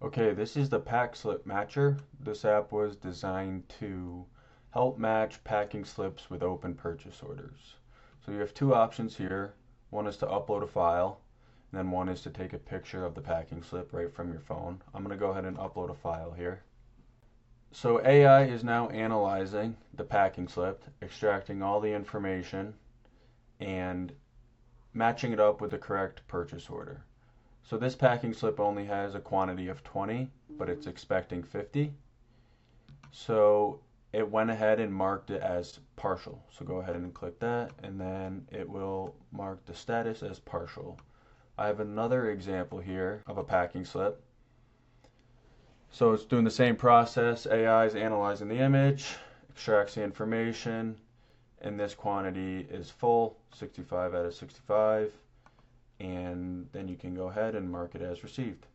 Okay, this is the pack slip matcher. This app was designed to help match packing slips with open purchase orders. So you have two options here. One is to upload a file, and then one is to take a picture of the packing slip right from your phone. I'm going to go ahead and upload a file here. So AI is now analyzing the packing slip, extracting all the information, and matching it up with the correct purchase order. So this packing slip only has a quantity of 20, but it's expecting 50. So it went ahead and marked it as partial. So go ahead and click that, and then it will mark the status as partial. I have another example here of a packing slip. So it's doing the same process. AI is analyzing the image, extracts the information, and this quantity is full, 65 out of 65. And then you can go ahead and mark it as received.